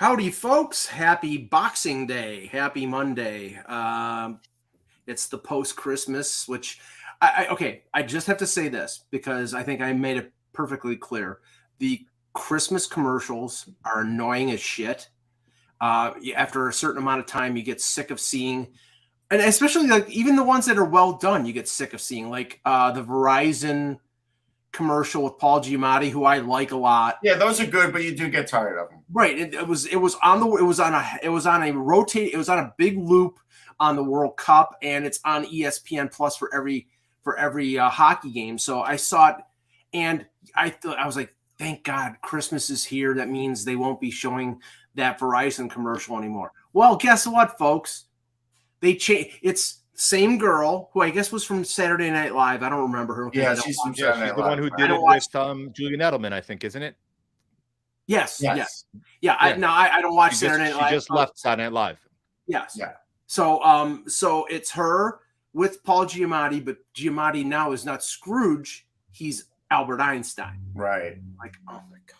Howdy, folks. Happy Boxing Day. Happy Monday. It's the post-Christmas, which I just have to say this because I think I made it perfectly clear. The Christmas commercials are annoying as shit. After a certain amount of time, you get sick of seeing, and especially like even the ones that are well done, you get sick of seeing, like the Verizon commercial with Paul Giamatti, who I like a lot. Yeah, those are good, but you do get tired of them. Right. It was on a big loop on the World Cup, and it's on ESPN Plus for every hockey game. So I saw it, and I was like, thank God Christmas is here. That means they won't be showing that Verizon commercial anymore. Well, guess what, folks? They it's same girl who I guess was from Saturday Night Live. I don't remember her. Yeah, she's from Saturday Night Live. The one who did it with Julian Edelman, I think, isn't it? Yes. Yeah. I don't watch Saturday Night Live. She just left Saturday Night Live. Yes. Yeah. So it's her with Paul Giamatti, but Giamatti now is not Scrooge. He's Albert Einstein. Right. Like, oh my God.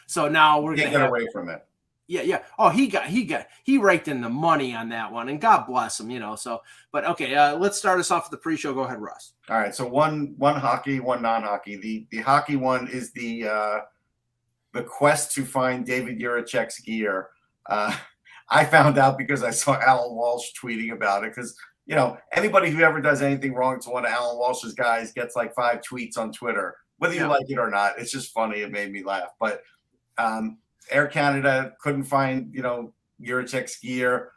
So now we're gonna get away from it. Yeah. Oh, he raked in the money on that one, and God bless him, So, but okay, let's start us off with the pre-show. Go ahead, Russ. All right. So one hockey, one non-hockey. The hockey one is the quest to find David Jiricek's gear. I found out because I saw Alan Walsh tweeting about it. Because anybody who ever does anything wrong to one of Alan Walsh's guys gets like 5 tweets on Twitter, whether you like it or not. It's just funny. It made me laugh, but. Air Canada couldn't find, Jiricek's gear.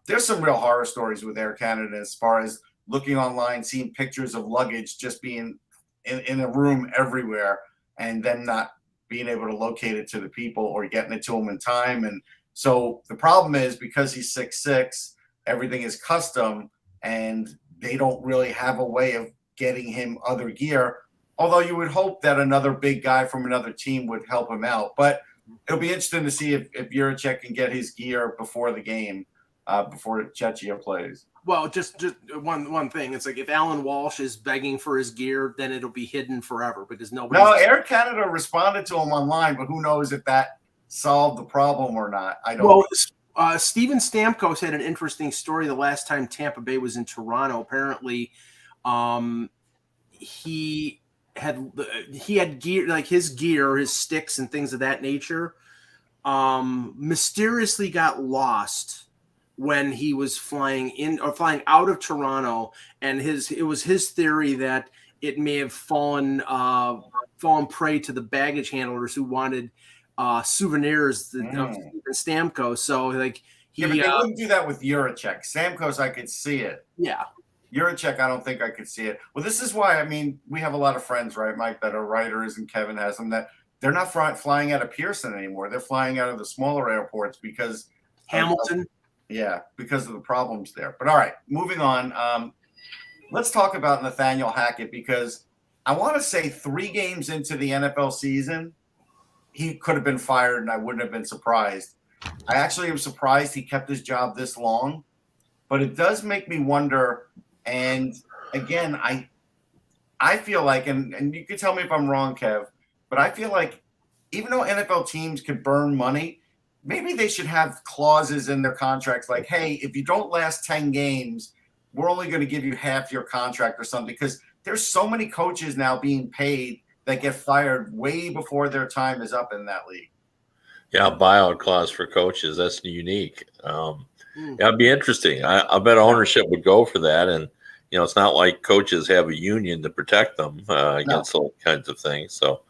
There's some real horror stories with Air Canada as far as looking online, seeing pictures of luggage just being in a room everywhere, and then not being able to locate it to the people or getting it to them in time. And so the problem is because he's 6'6", everything is custom, and they don't really have a way of getting him other gear. Although you would hope that another big guy from another team would help him out. But it'll be interesting to see if Jiricek can get his gear before the game, before Chechia plays. Well, just one thing. It's like if Alan Walsh is begging for his gear, then it'll be hidden forever because nobody. No, Air Canada responded to him online, but who knows if that solved the problem or not. I don't know. Steven Stamkos had an interesting story the last time Tampa Bay was in Toronto. Apparently, he had gear, like his gear, his sticks and things of that nature, mysteriously got lost when he was flying out of Toronto, and it was his theory that it may have fallen prey to the baggage handlers who wanted souvenirs of Stamkos. So like but they wouldn't do that with Jiricek. Stamkos, I could see it. Yeah. Jiricek, I don't think I could see it. Well, this is why, we have a lot of friends, right, Mike, that are writers, and Kevin has them, that they're not flying out of Pearson anymore. They're flying out of the smaller airports because Hamilton. Because of the problems there. But all right, moving on. Let's talk about Nathaniel Hackett, because I want to say 3 games into the NFL season, he could have been fired, and I wouldn't have been surprised. I actually am surprised he kept his job this long, but it does make me wonder. And again, I feel like, and you can tell me if I'm wrong, Kev, but I feel like even though NFL teams could burn money, maybe they should have clauses in their contracts like, hey, if you don't last 10 games, we're only going to give you half your contract or something. Because there's so many coaches now being paid that get fired way before their time is up in that league. Yeah, buyout clause for coaches. That's unique. It'd be interesting. I bet ownership would go for that. And, it's not like coaches have a union to protect them against all kinds of things. So,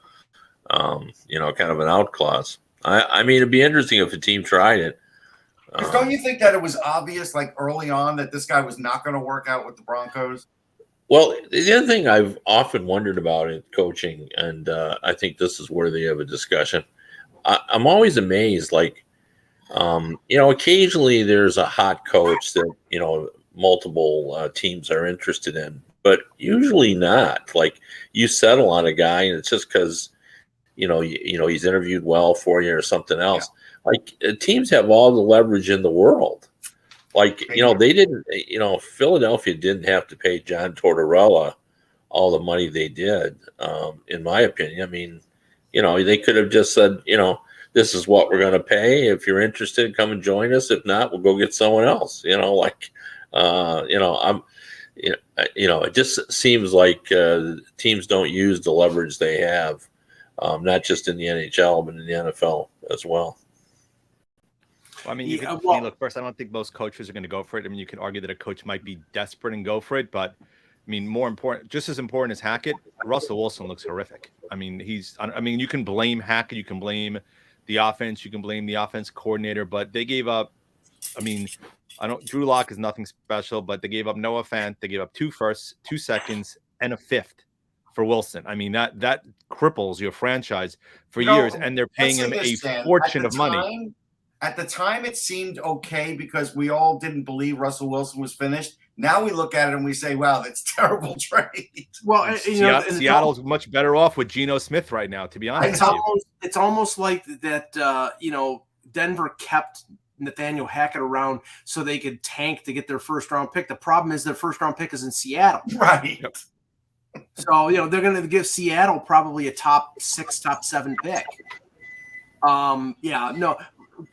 kind of an out clause. It'd be interesting if a team tried it. Because don't you think that it was obvious, like early on, that this guy was not going to work out with the Broncos? Well, the other thing I've often wondered about in coaching, and I think this is worthy of a discussion, I'm always amazed, occasionally there's a hot coach that, multiple teams are interested in, but usually not. Like, you settle on a guy and it's just because, he's interviewed well for you or something else. Yeah. Like, teams have all the leverage in the world. Like, they didn't, Philadelphia didn't have to pay John Tortorella all the money they did, in my opinion. They could have just said, this is what we're going to pay. If you're interested, come and join us. If not, we'll go get someone else. It just seems like teams don't use the leverage they have, not just in the NHL, but in the NFL as well. Well, I mean, look, first, I don't think most coaches are going to go for it. I mean, you can argue that a coach might be desperate and go for it, but I mean, just as important as Hackett, Russell Wilson looks horrific. I mean, you can blame Hackett, you can blame the offense, you can blame the offense coordinator, but they gave up. I mean, Drew Lock is nothing special, but they gave up Noah Fant. They gave up 2 firsts, 2 seconds, and a 5th for Wilson. I mean, that cripples your franchise for years, and they're paying him a fortune of money. At the time, it seemed okay because we all didn't believe Russell Wilson was finished. Now we look at it and we say, wow, that's terrible trade. Well, Seattle's much better off with Geno Smith right now, to be honest. It's almost like that, Denver kept Nathaniel Hackett around so they could tank to get their first-round pick. The problem is their first-round pick is in Seattle. Right. Yep. So, they're going to give Seattle probably a top 6, top 7 pick.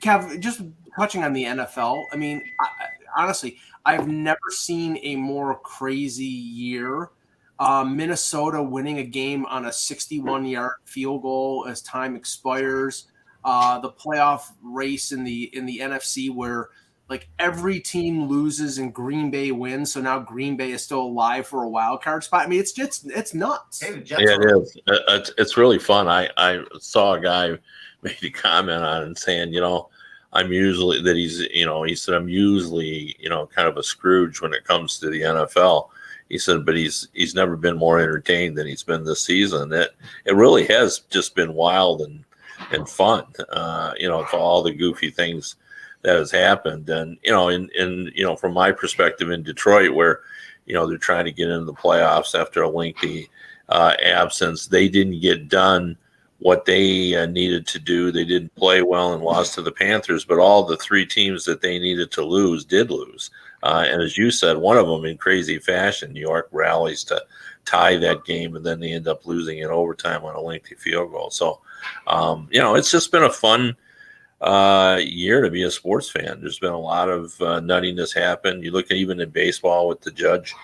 Kev, just touching on the NFL, I mean, honestly, I've never seen a more crazy year. Minnesota winning a game on a 61-yard field goal as time expires. The playoff race in the NFC where like every team loses and Green Bay wins, so now Green Bay is still alive for a wild card spot. I mean, it's nuts. It is. It's really fun. I saw a guy made a comment on it saying, I'm usually he said I'm usually kind of a Scrooge when it comes to the NFL. He said, but he's never been more entertained than he's been this season. It really has just been wild and fun. For all the goofy things that has happened, and from my perspective in Detroit, where they're trying to get into the playoffs after a lengthy absence, they didn't get done what they needed to do. They didn't play well and lost to the Panthers, but all the 3 teams that they needed to lose did lose. And as you said, one of them in crazy fashion, New York rallies to tie that game, and then they end up losing in overtime on a lengthy field goal. So, it's just been a fun year to be a sports fan. There's been a lot of nuttiness happen. You look at even in baseball with the Judge,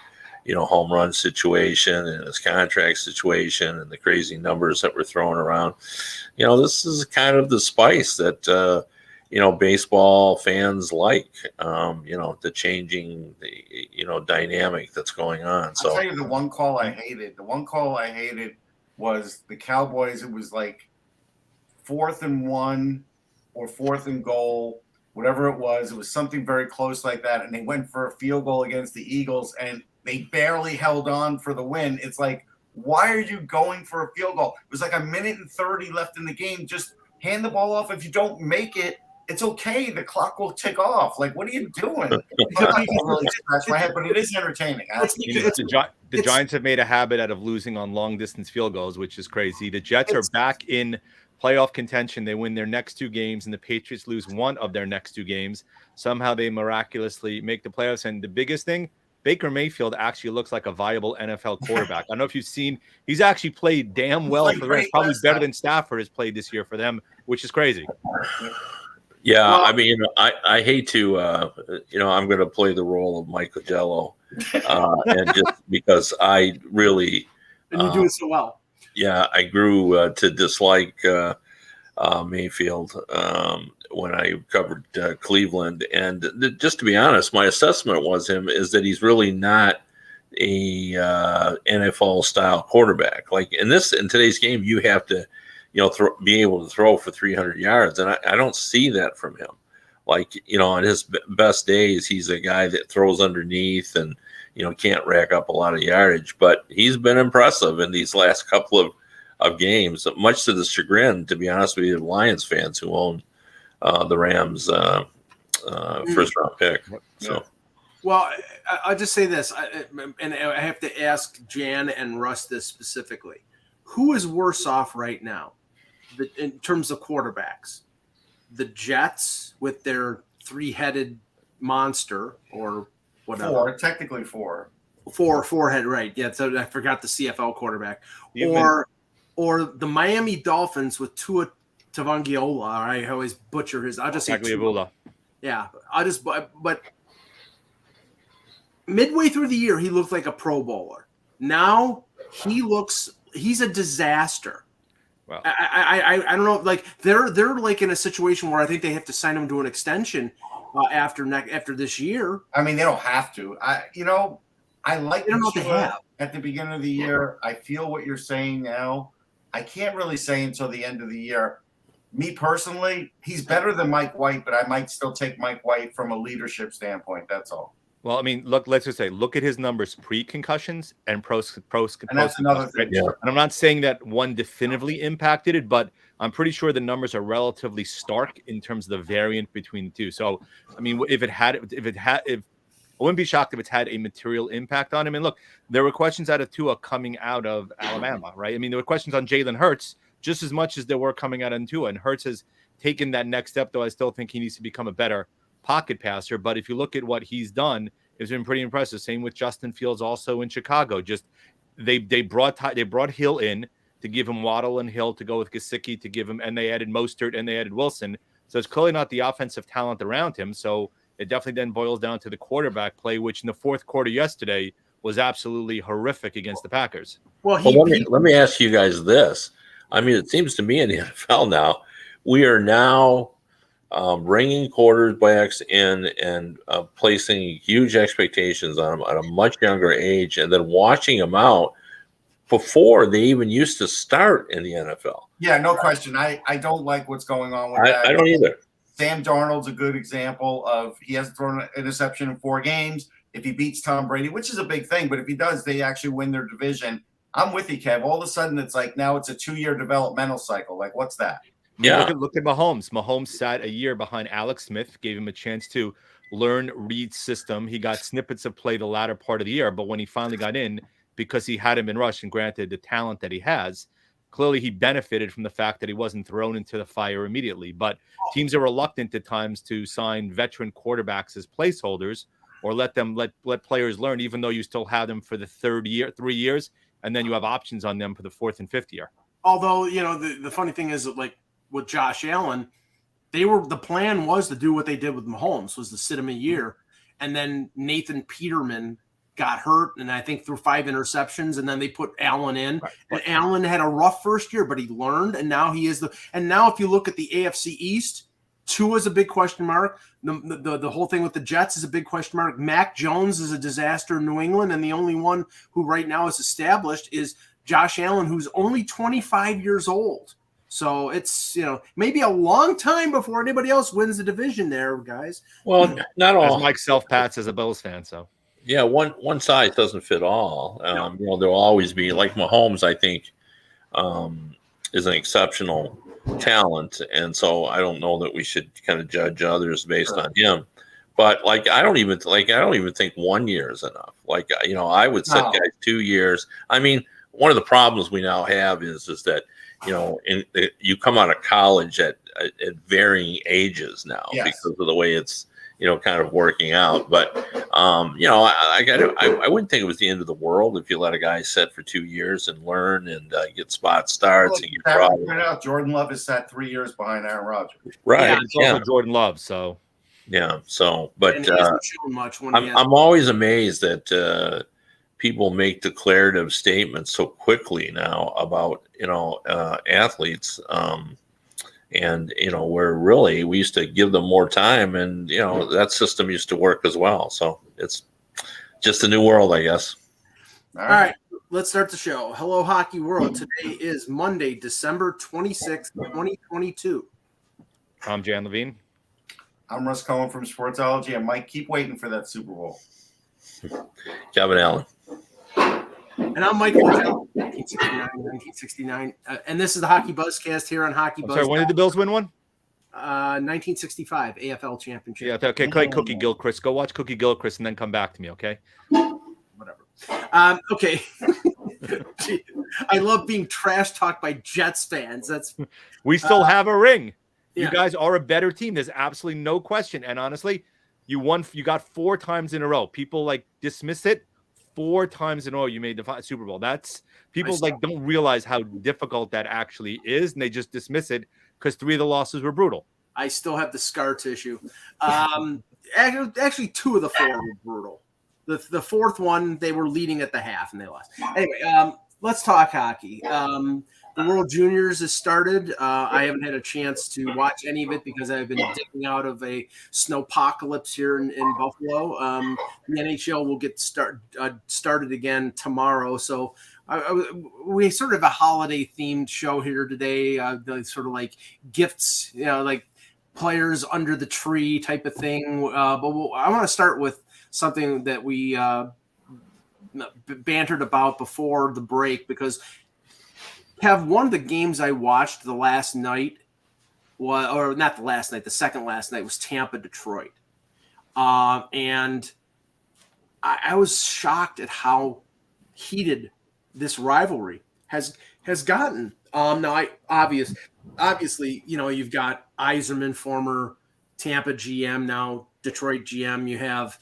home run situation and his contract situation and the crazy numbers that were thrown around. This is kind of the spice that, baseball fans like, the changing, dynamic that's going on. So I'll tell you the one call I hated. The one call I hated was the Cowboys. It was like 4th and 1 or 4th and goal, whatever it was. It was something very close like that. And they went for a field goal against the Eagles and they barely held on for the win. It's like, why are you going for a field goal? It was like 1:30 left in the game. Just hand the ball off. If you don't make it, it's okay. The clock will tick off. Like, what are you doing? I can't really scratch my head, but it is entertaining. The Giants have made a habit out of losing on long-distance field goals, which is crazy. The Jets are back in playoff contention. They win their next 2 games, and the Patriots lose one of their next 2 games. Somehow they miraculously make the playoffs. And the biggest thing, Baker Mayfield actually looks like a viable NFL quarterback. I don't know if you've seen – he's actually played damn well for the Rams. Probably better than Stafford has played this year for them, which is crazy. Yeah, I mean, I hate to, I'm going to play the role of Michael Jello, and just because I really – and you do it so well. Yeah, I grew to dislike Mayfield when I covered Cleveland, and just to be honest, my assessment is that he's really not a NFL style quarterback. Like in today's game, you have to, be able to throw for 300 yards, and I don't see that from him. Like on his best days, he's a guy that throws underneath and can't rack up a lot of yardage, but he's been impressive in these last couple of games, much to the chagrin, to be honest with you, Lions fans who own the Rams first round pick. So, well, I'll just say this, and I have to ask Jan and Russ this specifically: who is worse off right now, in terms of quarterbacks? The Jets with their 3-headed monster, or whatever. Technically four. Four-head, right? Yeah. So I forgot the CFL quarterback, or the Miami Dolphins with Tua Tavangiola. I always butcher his. I'll just say Tagliabue. Yeah, but midway through the year, he looked like a Pro Bowler. Now he's a disaster. Well, I don't know. Like they're like in a situation where I think they have to sign him to an extension after this year. I mean, they don't have to. I like They don't know what they have. at the beginning of the year. I feel what you're saying now. I can't really say until the end of the year. Me personally, he's better than Mike White, but I might still take Mike White from a leadership standpoint. That's all. Well, I mean, let's just say, look at his numbers pre-concussions and post. And that's another thing. Yeah. And I'm not saying that one definitively impacted it, but I'm pretty sure the numbers are relatively stark in terms of the variant between the two. So, I mean, if I wouldn't be shocked if it's had a material impact on him. And look, there were questions out of Tua coming out of Alabama, right? I mean, there were questions on Jalen Hurts just as much as there were coming out of Tua. And Hurts has taken that next step, though I still think he needs to become a better pocket passer. But if you look at what he's done, it's been pretty impressive. Same with Justin Fields also in Chicago. Just they brought Hill in to give him Waddle and Hill to go with Gesicki to give him, and they added Mostert and they added Wilson. So it's clearly not the offensive talent around him. So it definitely then boils down to the quarterback play, which in the fourth quarter yesterday was absolutely horrific against the Packers. Well, let me ask you guys this. I mean, it seems to me in the NFL now, we are now bringing quarterbacks in and placing huge expectations on them at a much younger age, and then watching them out before they even used to start in the NFL. Yeah, no question. I don't like what's going on with that. I don't either. Sam Darnold's a good example of he hasn't thrown an interception in 4 games. If he beats Tom Brady, which is a big thing, but if he does, they actually win their division. I'm with you, Kev. All of a sudden, it's like now it's a 2-year developmental cycle. Like, what's that? Yeah. Look at Mahomes. Mahomes sat a year behind Alex Smith, gave him a chance to learn Reed's system. He got snippets of play the latter part of the year, but when he finally got in, because he hadn't been rushed, and granted the talent that he has, clearly he benefited from the fact that he wasn't thrown into the fire immediately. But teams are reluctant at times to sign veteran quarterbacks as placeholders or let players learn, even though you still have them for the 3 years, and then you have options on them for the 4th and 5th year. Although, the funny thing is that, like with Josh Allen, the plan was to do what they did with Mahomes, was to sit him a year, and then Nathan Peterman got hurt, and I think threw 5 interceptions, and then they put Allen in. Right. And Allen had a rough first year, but he learned, and now he is and now if you look at the AFC East, Tua is a big question mark. The whole thing with the Jets is a big question mark. Mac Jones is a disaster in New England, and the only one who right now is established is Josh Allen, who's only 25 years old. So it's, maybe a long time before anybody else wins the division there, guys. Well, not all. As Mike self-pats as a Bills fan, so. Yeah, one size doesn't fit all. There'll always be, like Mahomes, I think, is an exceptional talent, and so I don't know that we should kind of judge others based on him. But I don't even think 1 year is enough. I would set guys 2 years. I mean, one of the problems we now have is that you come out of college at varying ages now because of the way it's kind of working out. But I wouldn't think it was the end of the world if you let a guy sit for 2 years and learn and get spot starts and get problems. Jordan Love has sat 3 years behind Aaron Rodgers. Right. Yeah, it's also Jordan Love. So yeah. So, but I'm always amazed that people make declarative statements so quickly now about athletes. And, where really we used to give them more time, and, that system used to work as well. So it's just a new world, I guess. All right, let's start the show. Hello, Hockey World. Today is Monday, December 26th, 2022. I'm Jan Levine. I'm Russ Cohen from Sportsology. And Mike, keep waiting for that Super Bowl. Kevin Allen. And I'm Michael Liddell, 1969. And this is the Hockey Buzzcast here on HockeyBuzzcast. Sorry, when did the Bills win one? 1965 AFL Championship. Yeah, okay, play Cookie Gilchrist. Go watch Cookie Gilchrist and then come back to me, okay? Whatever. Okay. I love being trash talked by Jets fans. We still have a ring. Yeah. You guys are a better team. There's absolutely no question. And honestly, you got 4 times in a row. People dismiss it. 4 times in a row you made the Super Bowl. That's people don't realize how difficult that actually is, and they just dismiss it because 3 of the losses were brutal. I still have the scar tissue. Actually, 2 of the 4 were brutal. The fourth one, they were leading at the half and they lost. Anyway, let's talk hockey. The World Juniors has started. I haven't had a chance to watch any of it because I've been dipping out of a snowpocalypse here in Buffalo. The NHL will get started again tomorrow. So we sort of have a holiday themed show here today. The sort of like gifts, like players under the tree type of thing. But I want to start with something that we bantered about before the break, because one of the games I watched the last night or not the last night, the second last night was Tampa Detroit. And I was shocked at how heated this rivalry has gotten. Now obviously, you've got Yzerman, former Tampa GM, now Detroit GM. You have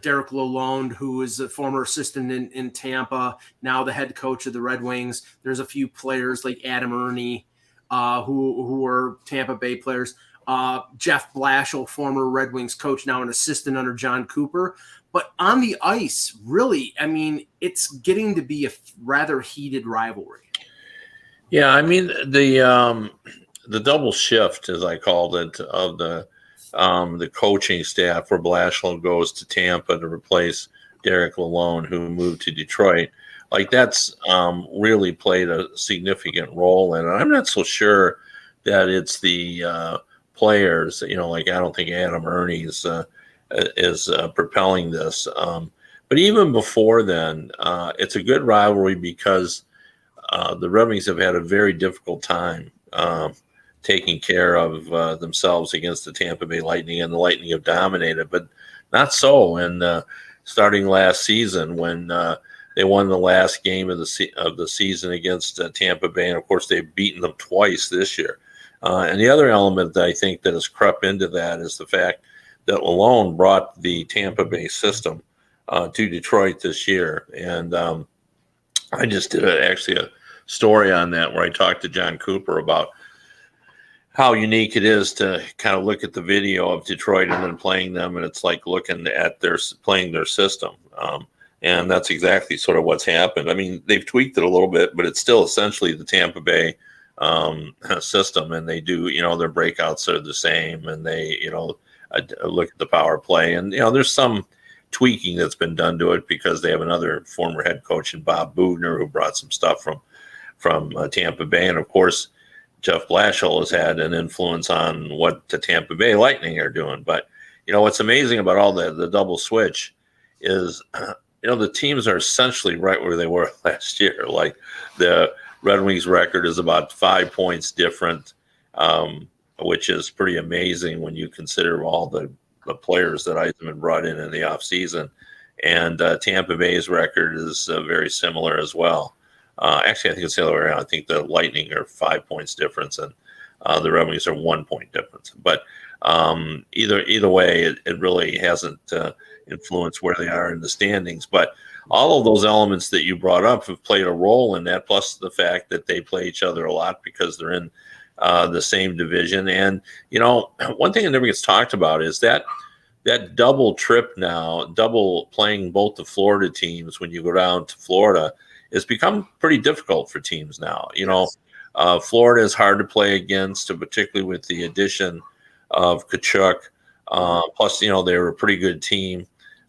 Derek Lalonde, who is a former assistant in Tampa, now the head coach of the Red Wings. There's a few players like Adam Ernie, who are Tampa Bay players. Jeff Blashill, former Red Wings coach, now an assistant under John Cooper. But on the ice, really, I mean, it's getting to be a rather heated rivalry. Yeah, I mean, the double shift, as I called it, of the coaching staff, where Blashill goes to Tampa to replace Derek Lalonde, who moved to Detroit. Like, that's really played a significant role in it. I'm not so sure that it's the players, like I don't think Adam Ernie is propelling this. But even before then, it's a good rivalry because the Red Wings have had a very difficult time taking care of themselves against the Tampa Bay Lightning, and the Lightning have dominated, but not so. And starting last season, when they won the last game of the season against Tampa Bay, and of course they've beaten them twice this year. And the other element that I think that has crept into that is the fact that Lalonde brought the Tampa Bay system to Detroit this year. And I just did actually a story on that where I talked to John Cooper about how unique it is to kind of look at the video of Detroit and then playing them, and it's like looking at playing their system. And that's exactly sort of what's happened. I mean, they've tweaked it a little bit, but it's still essentially the Tampa Bay system, and they do, their breakouts are the same, and they, look at the power play, and there's some tweaking that's been done to it because they have another former head coach in Bob Bugner who brought some stuff from Tampa Bay, and of course Jeff Blashill has had an influence on what the Tampa Bay Lightning are doing. But what's amazing about all the double switch is the teams are essentially right where they were last year. Like, the Red Wings record is about 5 points different, which is pretty amazing when you consider all the players that Yzerman brought in the offseason. And Tampa Bay's record is very similar as well. Actually, I think it's the other way around. I think the Lightning are 5 points difference, and the Red Wings are 1 point difference. But either way, it really hasn't influenced where they are in the standings. But all of those elements that you brought up have played a role in that, plus the fact that they play each other a lot because they're in the same division. And, one thing that never gets talked about is that double trip now, double playing both the Florida teams when you go down to Florida, it's become pretty difficult for teams now. Yes. Florida is hard to play against, particularly with the addition of Tkachuk. Plus, they were a pretty good team.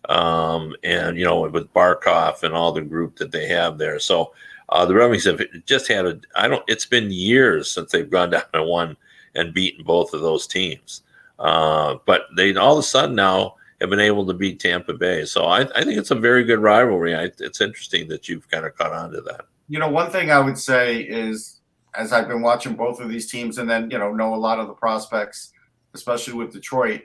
And, with Barkov and all the group that they have there. So the Red Wings have just had it's been years since they've gone down and won and beaten both of those teams. But they all of a sudden now have been able to beat Tampa Bay. So I think it's a very good rivalry. It's interesting that you've kind of caught on to that. One thing I would say is, as I've been watching both of these teams and then, know a lot of the prospects, especially with Detroit,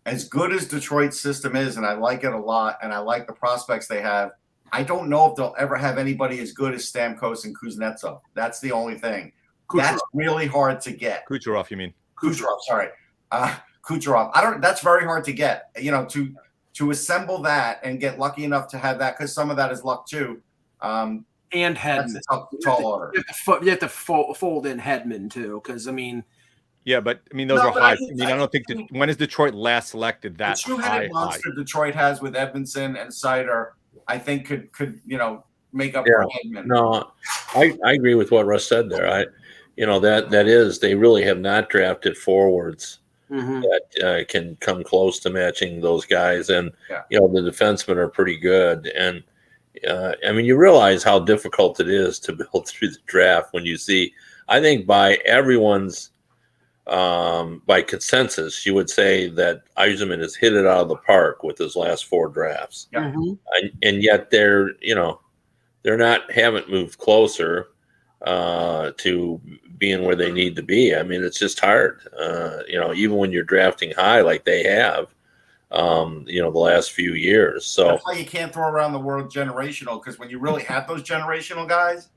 as good as Detroit's system is, and I like it a lot, and I like the prospects they have, I don't know if they'll ever have anybody as good as Stamkos and Kuznetsov. That's the only thing. Kucherov. That's really hard to get. Kucherov, you mean? Kucherov, sorry. Kucherov. That's very hard to get, to assemble that and get lucky enough to have that, because some of that is luck too. And Hedman. That's a tall order. You have to fold in Hedman too, because, I mean, Yeah, but I mean, those are but high. I don't think when has Detroit last selected the that two-headed monster Detroit has with Edmondson and Sider, I think could make up for Hedman. No, I agree with what Russ said there. That is, they really have not drafted forwards that can come close to matching those guys, and the defensemen are pretty good. And I mean, you realize how difficult it is to build through the draft when you see. I think by everyone's by consensus, you would say that Yzerman has hit it out of the park with his last 4 drafts, and yet haven't moved closer to being where they need to be. I mean, it's just hard, even when you're drafting high like they have, the last few years. So that's why you can't throw around the word generational, because when you really have those generational guys.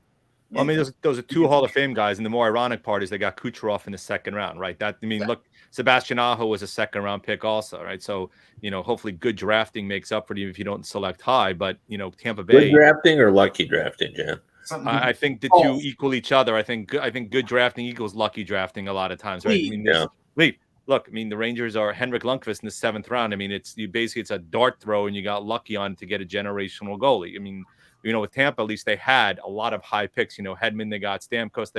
Well, I mean, those are 2 Hall of Fame guys, and the more ironic part is they got Kucherov in the second round, right? Look, Sebastian Aho was a second-round pick also, right? So, hopefully good drafting makes up for you if you don't select high. But, Tampa Bay. Good drafting or lucky drafting, Jan? I think the two equal each other. I think good drafting equals lucky drafting a lot of times, right? Look, I mean, the Rangers are Henrik Lundqvist in the 7th round. I mean, it's a dart throw, and you got lucky on to get a generational goalie. I mean, with Tampa, at least they had a lot of high picks. Hedman, they got Stamkos,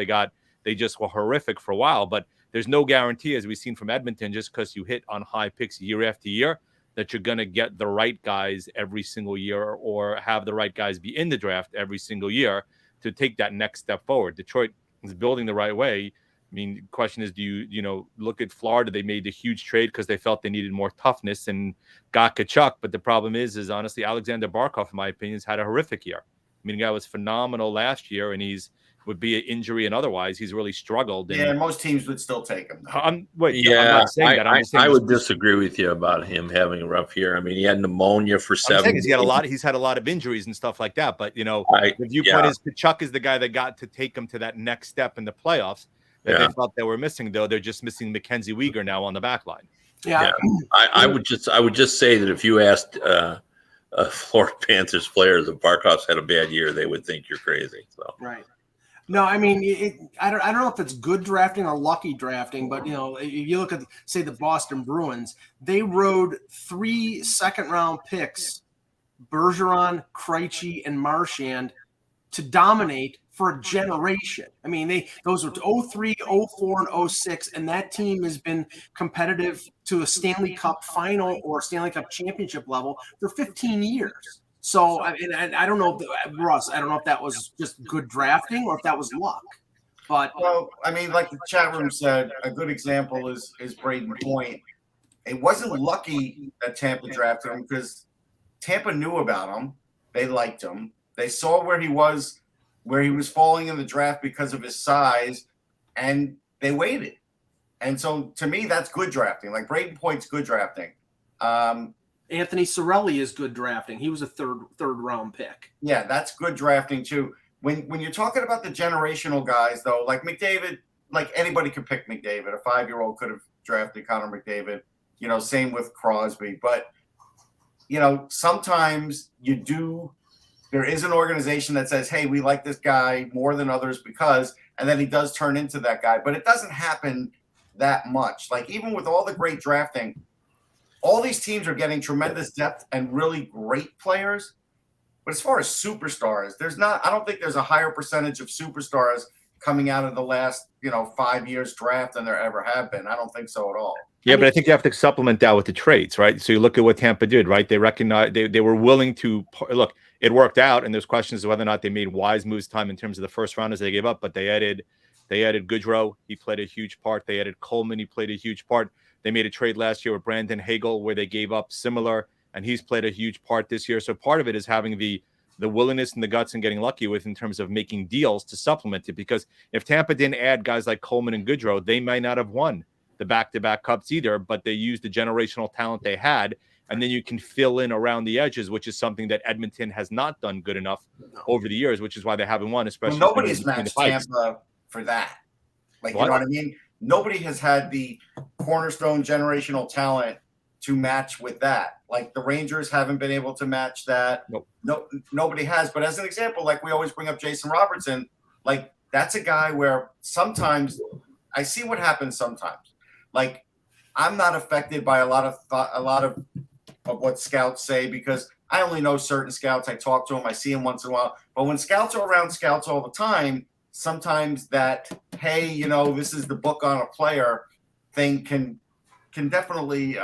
they just were horrific for a while. But there's no guarantee, as we've seen from Edmonton, just because you hit on high picks year after year, that you're going to get the right guys every single year or have the right guys be in the draft every single year to take that next step forward. Detroit is building the right way. I mean, the question is, do you look at Florida? They made a huge trade because they felt they needed more toughness and got Tkachuk. But the problem is honestly, Alexander Barkov, in my opinion, has had a horrific year. I mean, the guy was phenomenal last year, and would be an injury and otherwise he's really struggled. And most teams would still take him. I'm not saying that. I would disagree with you about him having a rough year. I mean, he had pneumonia for 7 years. He's had a lot of injuries and stuff like that. But the viewpoint is Tkachuk is the guy that got to take him to that next step in the playoffs that they felt they were missing. Though they're just missing Mackenzie Weegar now on the back line. I would just say that if you asked Florida Panthers players if Barkov's had a bad year, they would think you're crazy. So right. No, I mean, I don't know if it's good drafting or lucky drafting, but if you look at, say, the Boston Bruins, they rode 3 second-round picks, Bergeron, Krejci, and Marchand, to dominate for a generation. I mean, those were 03, 04, and 06, and that team has been competitive to a Stanley Cup final or Stanley Cup championship level for 15 years. So, I don't know, Russ, I don't know if that was just good drafting or if that was luck. But well, I mean, like the chat room said, a good example is Braden Point. It wasn't lucky that Tampa drafted him because Tampa knew about him. They liked him. They saw where he was falling in the draft because of his size, and they waited. And so, to me, that's good drafting. Like Braden Point's good drafting. Anthony Cirelli is good drafting. He was a third round pick. Yeah, that's good drafting too. When you're talking about the generational guys, though, like McDavid, like anybody could pick McDavid. A 5-year-old could have drafted Connor McDavid. Same with Crosby. But sometimes there is an organization that says, hey, we like this guy more than others because, and then he does turn into that guy. But it doesn't happen that much. Like even with all the great drafting, all these teams are getting tremendous depth and really great players. But as far as superstars, I don't think there's a higher percentage of superstars coming out of the last, 5 years draft than there ever have been. I don't think so at all. Yeah, but I think you have to supplement that with the trades, right? So you look at what Tampa did, right? They recognized they were willing to look. It worked out, and there's questions of whether or not they made wise moves time in terms of the first rounders they gave up. But they added Goodrow. He played a huge part. They added Coleman. He played a huge part. They made a trade last year with Brandon Hagel where they gave up similar, and he's played a huge part this year. So part of it is having the willingness and the guts and getting lucky with in terms of making deals to supplement it. Because if Tampa didn't add guys like Coleman and Goodrow, they might not have won the back-to-back cups either, but they used the generational talent they had, and then you can fill in around the edges, which is something that Edmonton has not done good enough over the years, which is why they haven't won, especially nobody's matched Tampa for that. Like, you know what I mean? Nobody has had the cornerstone generational talent to match with that. Like the Rangers haven't been able to match that. Nope. No, nobody has. But as an example, like we always bring up Jason Robertson, like that's a guy where sometimes I see what happens sometimes. Like, I'm not affected by a lot of what scouts say, because I only know certain scouts. I talk to them, I see them once in a while. But when scouts are around scouts all the time, sometimes that, hey, you know, this is the book on a player thing can definitely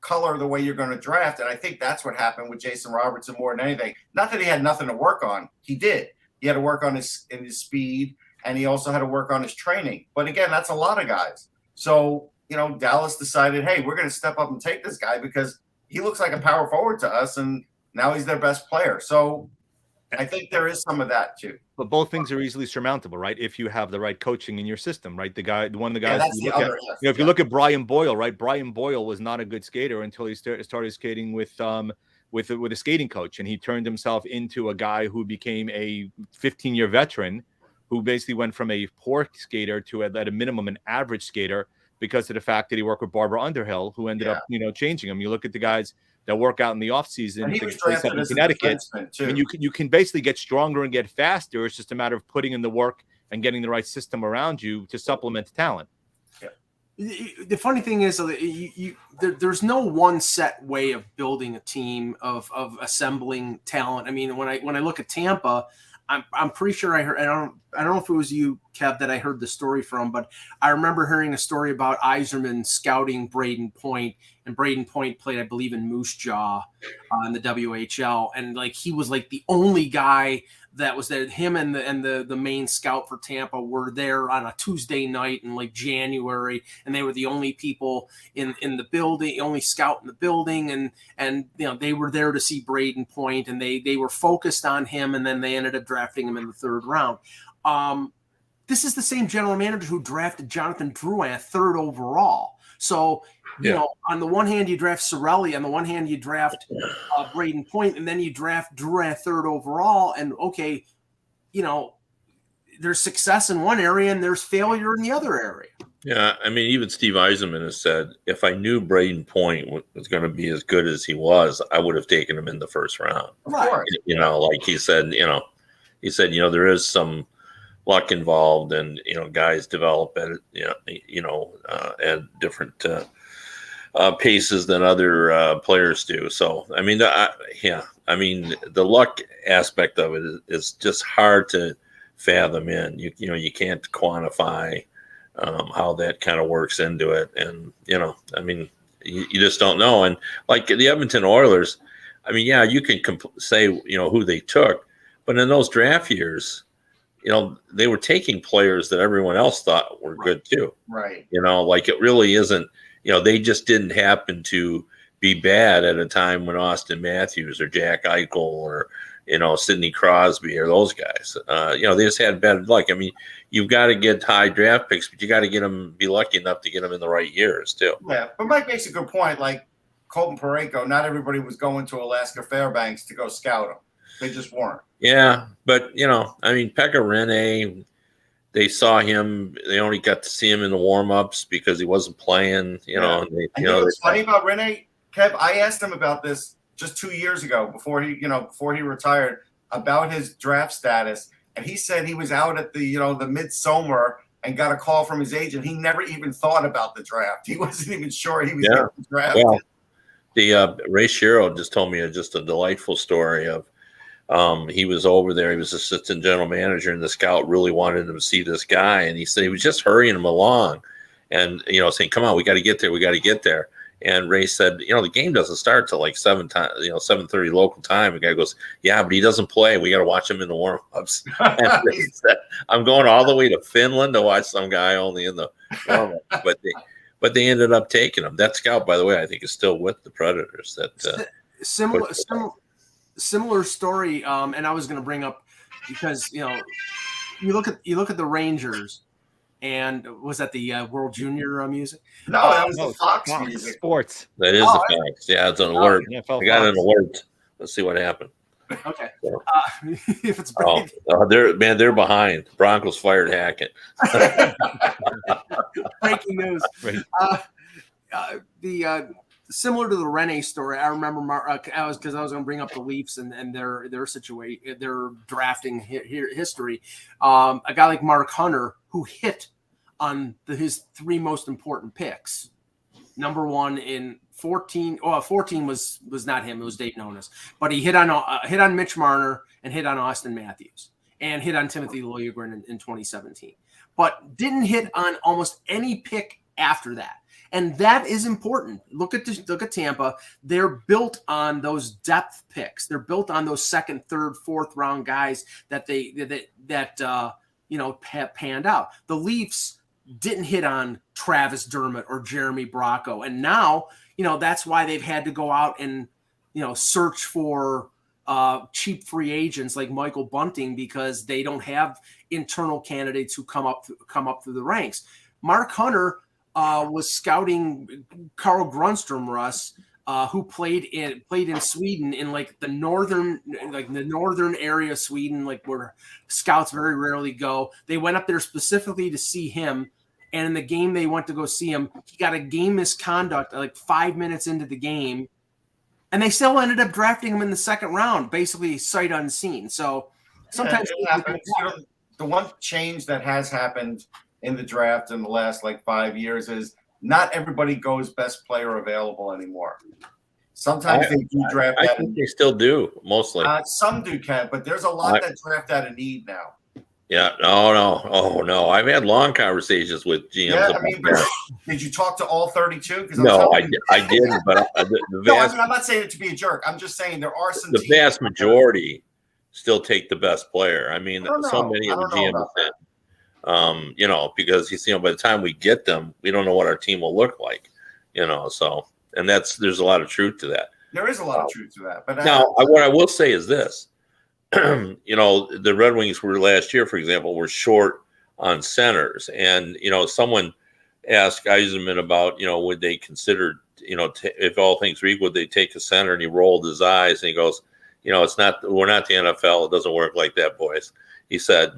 color the way you're going to draft. And I think that's what happened with Jason Robertson more than anything. Not that he had nothing to work on. He did. He had to work on his speed, and he also had to work on his training. But again, that's a lot of guys. So, you know, Dallas decided, hey, we're going to step up and take this guy because he looks like a power forward to us, and now he's their best player. So I think there is some of that too. But both things are easily surmountable, right? If you have the right coaching in your system, right? One of the guys. Yeah, that's the other. If you look at Brian Boyle, right? Brian Boyle was not a good skater until he started skating with a skating coach, and he turned himself into a guy who became a 15-year veteran, who basically went from a poor skater to at a minimum an average skater because of the fact that he worked with Barbara Underhill, who ended up changing him. You look at the guys that work out in the off season. He was drafted as Connecticut. I mean, you can basically get stronger and get faster. It's just a matter of putting in the work and getting the right system around you to supplement talent. Yeah. The funny thing is, there's no one set way of building a team, of assembling talent. I mean, when I look at Tampa, I'm pretty sure I heard. I don't know if it was you, Kev, that I heard the story from, but I remember hearing a story about Yzerman scouting Braden Point, and Braden Point played, I believe, in Moose Jaw in the WHL, and like he was like the only guy that was there. Him and the main scout for Tampa were there on a Tuesday night in like January, and they were the only people in the building, only scout in the building, and you know, they were there to see Braden Point, and they were focused on him, and then they ended up drafting him in the third round. This is the same general manager who drafted Jonathan Drouin 3rd overall. So, you know, on the one hand, you draft Cirelli. On the one hand, you draft Braden Point, and then you draft Drouin 3rd overall. And, okay, you know, there's success in one area and there's failure in the other area. Yeah, I mean, even Steve Yzerman has said, if I knew Braden Point was going to be as good as he was, I would have taken him in the first round. Right. You know, like he said, there is some luck involved, and guys develop at at different paces than other players do. So I mean, the luck aspect of it is just hard to fathom in. You can't quantify how that kind of works into it, and you just don't know. And like the Edmonton Oilers, I mean, yeah, you can say who they took, but in those draft years, they were taking players that everyone else thought were good too. Right. Like it really isn't, they just didn't happen to be bad at a time when Austin Matthews or Jack Eichel or, Sidney Crosby or those guys, they just had bad luck. I mean, you've got to get high draft picks, but you got to be lucky enough to get them in the right years too. Yeah. But Mike makes a good point. Like Colton Parayko, not everybody was going to Alaska Fairbanks to go scout him. They just weren't. Yeah, but Pekka Rinne, they saw him. They only got to see him in the warm-ups because he wasn't playing. What's funny about Rinne, Kev? I asked him about this just 2 years ago before he retired, about his draft status, and he said he was out at the midsummer and got a call from his agent. He never even thought about the draft. He wasn't even sure he was getting drafted. Well, the Ray Shero just told me just a delightful story of. He was over there. He was assistant general manager, and the scout really wanted him to see this guy. And he said he was just hurrying him along, and saying, "Come on, we got to get there. We got to get there." And Ray said, "The game doesn't start till like 7:30 local time." The guy goes, "Yeah, but he doesn't play. We got to watch him in the warm-ups." And Ray said, "I'm going all the way to Finland to watch some guy only in the warm-up." But they ended up taking him. That scout, by the way, I think is still with the Predators. That similar story, and I was going to bring up, because you look at the Rangers, and was that the World Junior music? No, that was the Fox music. Sports. That is the Fox. Yeah, it's an alert. I got an alert. Let's see what happened. Okay. So, if it's they're behind. Broncos fired Hackett. Breaking news. Right. Similar to the Rinne story, I remember I was going to bring up the Leafs and their situation, their drafting history. A guy like Mark Hunter, who hit on his 3 most important picks. Number one in 14. Oh, 14 was not him. It was Dave Nonis. But he hit on Mitch Marner and hit on Austin Matthews and hit on Timothy Liljegren in 2017. But didn't hit on almost any pick after that. And that is important. Look at Tampa. They're built on those depth picks. They're built on those second, third, fourth round guys that have panned out. The Leafs didn't hit on Travis Dermott or Jeremy Bracco. And now, that's why they've had to go out and, search for cheap free agents like Michael Bunting, because they don't have internal candidates who come up through the ranks. Mark Hunter was scouting Carl Grunstrom, Russ, who played in Sweden, in the northern area of Sweden, where scouts very rarely go. They went up there specifically to see him, and in the game they went to go see him, he got a game misconduct 5 minutes into the game, and they still ended up drafting him in the second round, basically sight unseen. So sometimes it happens. The one change that has happened in the draft in the last 5 years is not everybody goes best player available anymore. Sometimes they do draft I that. think they still do, mostly. Some do, Ken, but there's a lot that draft out of need now. Yeah. Oh no. I've had long conversations with GMs. Yeah, did you talk to all 32? No, I didn't. But I'm not saying it to be a jerk. I'm just saying there are some. The vast majority still take the best player. I mean, so many of the GMs did. Because by the time we get them, we don't know what our team will look like. So, and there's a lot of truth to that. There is a lot of truth to that. But now, what I will say is this. The Red Wings last year, for example, were short on centers, and someone asked Eisenman about would they consider if all things were equal, would they take a center, and he rolled his eyes and he goes, we're not the NFL, it doesn't work like that, boys. He said,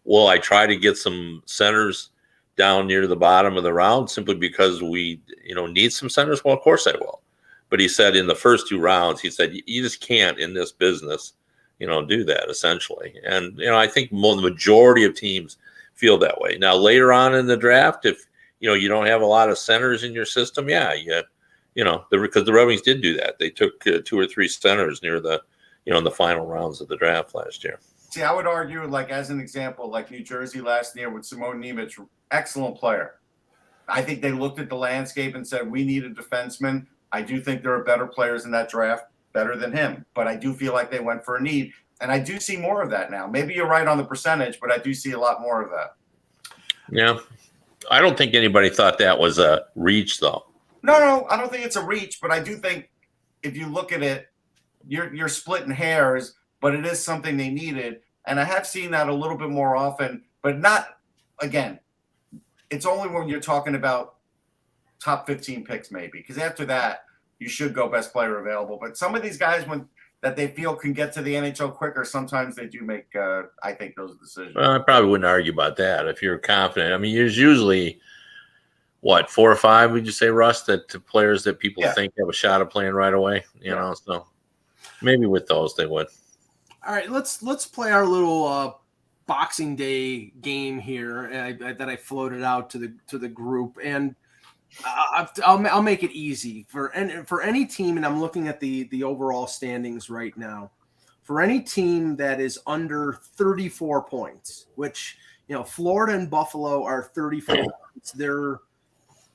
will I try to get some centers down near the bottom of the round simply because we need some centers? Well, of course I will. But he said in the first 2 rounds, he said you just can't in this business do that, essentially. And, I think the majority of teams feel that way. Now, later on in the draft, if, you don't have a lot of centers in your system, because the Red Wings did do that. They took 2 or 3 centers near the, in the final rounds of the draft last year. See, I would argue, as an example, New Jersey last year with Simone Nemec, excellent player. I think they looked at the landscape and said, we need a defenseman. I do think there are better players in that draft, better than him, but I do feel like they went for a need, and I do see more of that now. Maybe you're right on the percentage, but I do see a lot more of that. Yeah, I don't think anybody thought that was a reach, though. No, I don't think it's a reach, but I do think if you look at it, you're splitting hairs, but it is something they needed, and I have seen that a little bit more often, but not again. It's only when you're talking about top 15 picks, maybe, because after that, you should go best player available. But some of these guys, that they feel can get to the NHL quicker, sometimes they do make, I think, those decisions. Well, I probably wouldn't argue about that if you're confident. I mean, there's usually, 4 or 5, would you say, Russ, that players that people think have a shot of playing right away? So maybe with those they would. All right, let's play our little Boxing Day game here that I floated out to the group, and I'll make it easy for any team, and I'm looking at the overall standings right now. For any team that is under 34 points, which Florida and Buffalo are 34 points, they're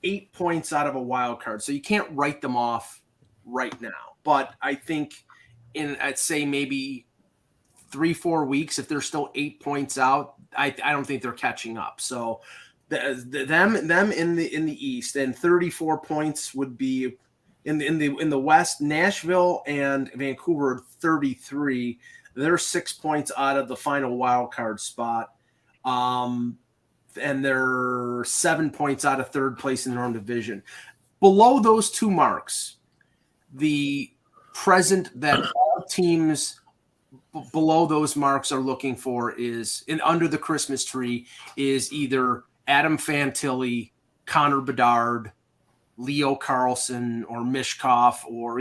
8 points out of a wild card, so you can't write them off right now. But I think I'd say maybe 3-4 weeks, if they're still 8 points out, I don't think they're catching up. So them in the East, and 34 points would be in the West. Nashville and Vancouver are 33. They're 6 points out of the final wild card spot, and they're 7 points out of third place in their own division. Below those 2 marks, the present that all teams below those marks are looking for is under the Christmas tree is either Adam Fantilli, Connor Bedard, Leo Carlson, or Mishkov, or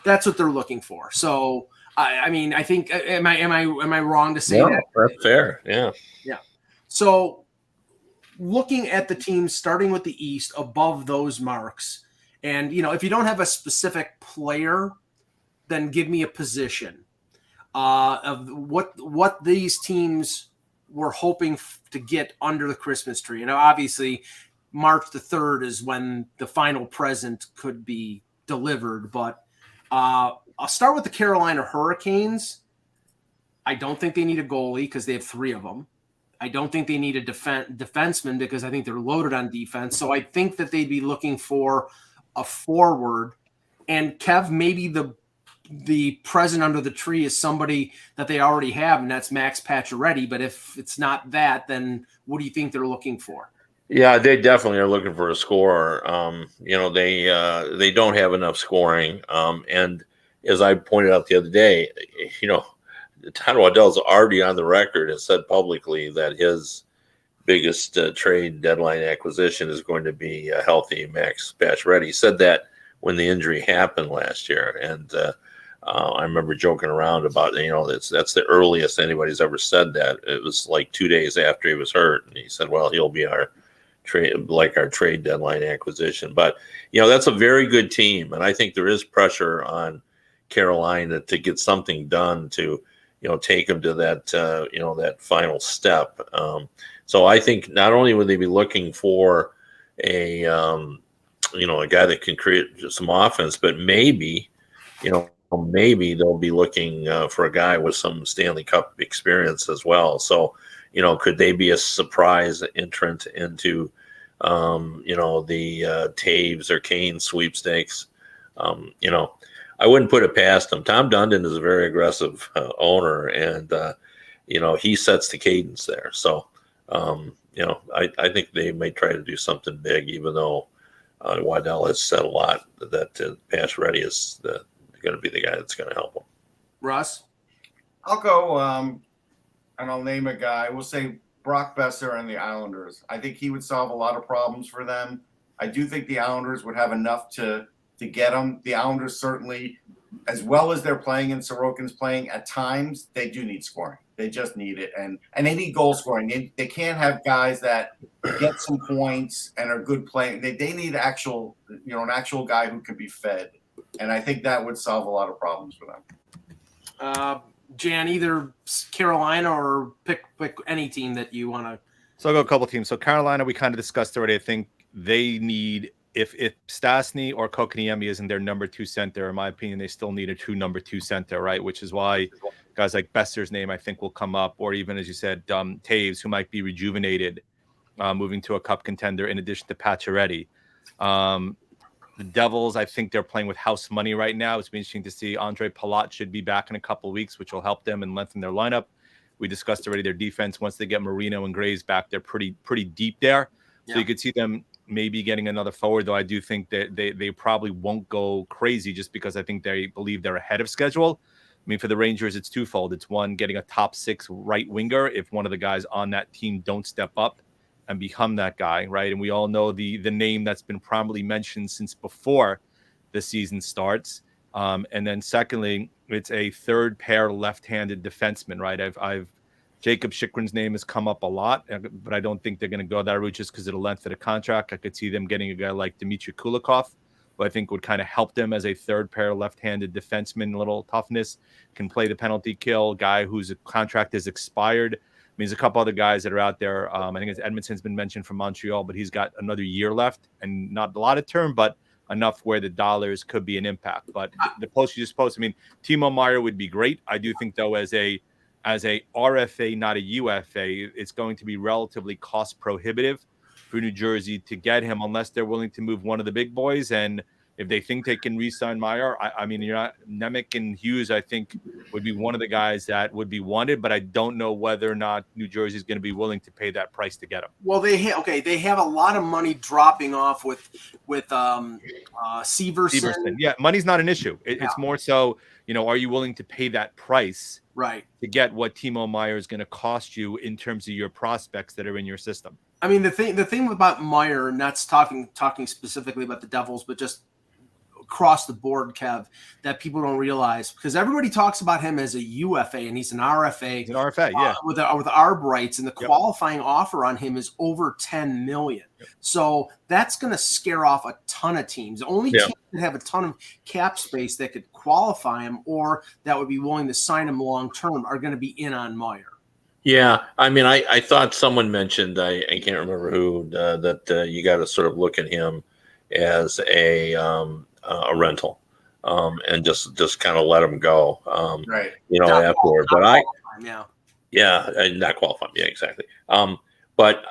that's what they're looking for. So I think am I wrong to say that? That's fair. Yeah. Yeah. So looking at the teams starting with the East above those marks, and if you don't have a specific player, then give me a position of what these teams were hoping to get under the Christmas tree. Obviously, March the 3rd is when the final present could be delivered. But I'll start with the Carolina Hurricanes. I don't think they need a goalie because they have 3 of them. I don't think they need a defenseman because I think they're loaded on defense. So I think that they'd be looking for a forward. And Kev, maybe the present under the tree is somebody that they already have, and that's Max Pacioretty. But if it's not that, then what do you think they're looking for? Yeah, they definitely are looking for a scorer. They don't have enough scoring. And as I pointed out the other day, Tyler Waddell's already on the record and said publicly that his biggest trade deadline acquisition is going to be a healthy Max Pacioretty. He said that when the injury happened last year, and I remember joking around about that's the earliest anybody's ever said that. It was like 2 days after he was hurt, and he said, "Well, he'll be our trade deadline acquisition." But that's a very good team, and I think there is pressure on Carolina to get something done to take them to that that final step. So I think not only would they be looking for a guy that can create some offense, but maybe they'll be looking for a guy with some Stanley Cup experience as well. So could they be a surprise entrant into the Taves or Kane sweepstakes? I wouldn't put it past him. Tom Dundon is a very aggressive owner, and he sets the cadence there. So I think they may try to do something big, even though Waddell has said a lot that Pacioretty is going to be the guy that's going to help him. Russ? I'll go, and I'll name a guy. We'll say Brock Besser and the Islanders. I think he would solve a lot of problems for them. I do think the Islanders would have enough to get him. The Islanders certainly, as well as they're playing and Sorokin's playing, at times they do need scoring. They just need it, and they need goal scoring. They can't have guys that get some points and are good playing. They need an actual guy who can be fed, and I think that would solve a lot of problems for them. Jan, either Carolina or pick any team that you want to. So I'll go a couple teams. So Carolina, we kind of discussed already. I think they need, if Stastny or Kotkaniemi isn't their number 2 center, in my opinion, they still need a true number 2 center, right? Which is why guys like Besser's name, I think, will come up, or even, as you said, Taves, who might be rejuvenated, moving to a cup contender in addition to Pacioretty. The Devils, I think they're playing with house money right now. It's been interesting to see. Andre Palat should be back in a couple of weeks, which will help them and lengthen their lineup. We discussed already their defense. Once they get Marino and Graves back, they're pretty deep there. So you could see them maybe getting another forward, though I do think that they probably won't go crazy just because I think they believe they're ahead of schedule. I mean, for the Rangers, it's twofold. It's one, getting a top 6 right winger if one of the guys on that team don't step up and become that guy, right? And we all know the name that's been prominently mentioned since before the season starts. And then secondly, it's a third pair left-handed defenseman, right? I've Jacob Chychrun's name has come up a lot, but I don't think they're going to go that route just because of the length of the contract. I could see them getting a guy like Dmitry Kulikov, who I think would kind of help them as a third pair left-handed defenseman, a little toughness, can play the penalty kill, guy whose contract is expired. I mean, there's a couple other guys that are out there. I think it's Edmonton's been mentioned from Montreal, but he's got another year left and not a lot of term, but enough where the dollars could be an impact. But the post you just posted, I mean, Timo Meier would be great. I do think, though, as a RFA, not a UFA, it's going to be relatively cost prohibitive for New Jersey to get him unless they're willing to move one of the big boys. And if they think they can re-sign Meier, I mean, Nemec and Hughes, I think, would be one of the guys that would be wanted, but I don't know whether or not New Jersey is going to be willing to pay that price to get him. Well, they have a lot of money dropping off with Severson. Yeah, money's not an issue. It's more so, are you willing to pay that price, right, to get what Timo Meier is going to cost you in terms of your prospects that are in your system? I mean, the thing about Meier, and that's talking specifically about the Devils, but just across the board, Kev, that people don't realize, because everybody talks about him as a UFA and he's an RFA. He's an RFA, yeah, with ARB rights, and the qualifying offer on him is over $10 million. So that's going to scare off a ton of teams. The only teams that have a ton of cap space that could qualify him or that would be willing to sign him long term are going to be in on Meyer. Yeah, I mean, I thought someone mentioned, I can't remember who, that you got to sort of look at him as a rental, and just kind of let him go, right? Afterward. But not qualifying. Yeah, exactly. But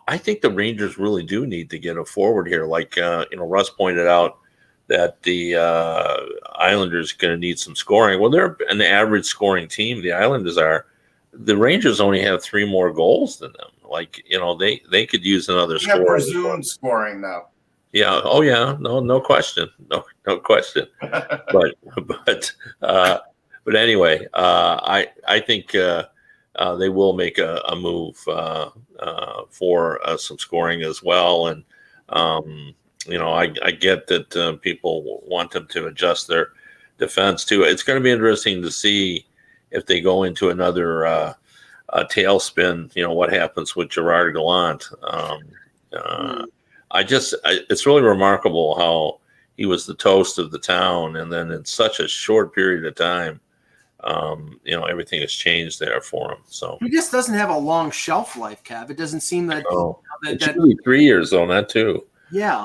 I think the Rangers really do need to get a forward here. Like Russ pointed out that the Islanders are going to need some scoring. Well, they're an average scoring team. The Islanders are. The Rangers only have 3 more goals than them. Like, they could use another score. Presumed scoring though. Yeah. Oh yeah. No question. No question. but anyway, I think they will make a move for some scoring as well. And I get that people want them to adjust their defense too. It's going to be interesting to see if they go into another tailspin, what happens with Gerard Gallant. It's really remarkable how he was the toast of the town, and then in such a short period of time, everything has changed there for him. So he just doesn't have a long shelf life, Kev. It doesn't seem that. It's really 3 years on that too. Yeah.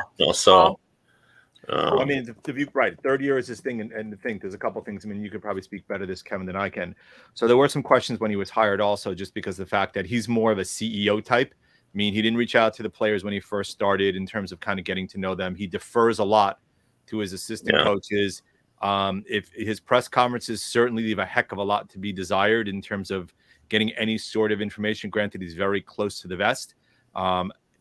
I mean, to be right, third year is this thing, and the thing, there's a couple things. I mean, you could probably speak better to this, Kevin, than I can. So there were some questions when he was hired also, just because of the fact that he's more of a CEO type. I mean, he didn't reach out to the players when he first started in terms of kind of getting to know them. He defers a lot to his assistant coaches. If his press conferences certainly leave a heck of a lot to be desired in terms of getting any sort of information. Granted, he's very close to the vest.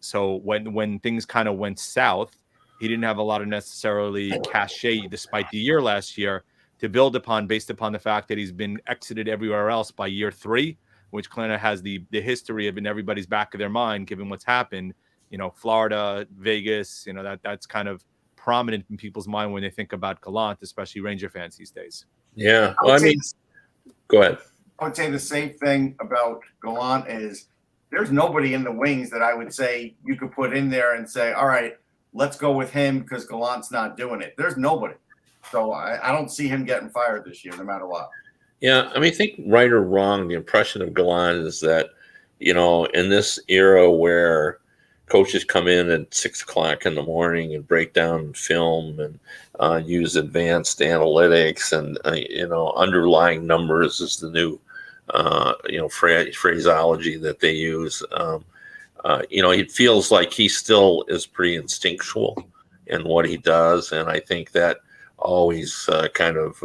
So when things kind of went south, he didn't have a lot of necessarily cachet, despite the year last year, to build upon, based upon the fact that he's been exited everywhere else by year 3, which kind of has the history of in everybody's back of their mind, given what's happened. Florida, Vegas, that's kind of prominent in people's mind when they think about Gallant, especially Ranger fans these days. Yeah. Well, go ahead. I would say the same thing about Gallant is there's nobody in the wings that I would say you could put in there and say, all right, let's go with him because Gallant's not doing it. There's nobody. So I don't see him getting fired this year, no matter what. Yeah, I mean, I think right or wrong, the impression of Gallant is that, in this era where coaches come in at 6 o'clock in the morning and break down film and use advanced analytics and, underlying numbers is the new, phraseology that they use. It feels like he still is pretty instinctual in what he does. And I think that always kind of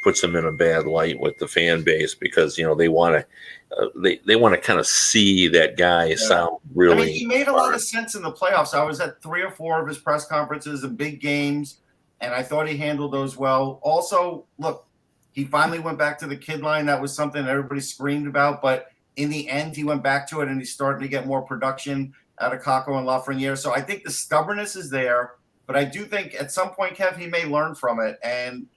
puts him in a bad light with the fan base because, they want to they want to kind of see that guy sound really. I mean, he made a lot of sense in the playoffs. I was at 3 or 4 of his press conferences in big games, and I thought he handled those well. Also, look, he finally went back to the kid line. That was something everybody screamed about, but in the end, he went back to it, and he's starting to get more production out of Kakko and Lafreniere. So I think the stubbornness is there, but I do think at some point, Kev, he may learn from it. And,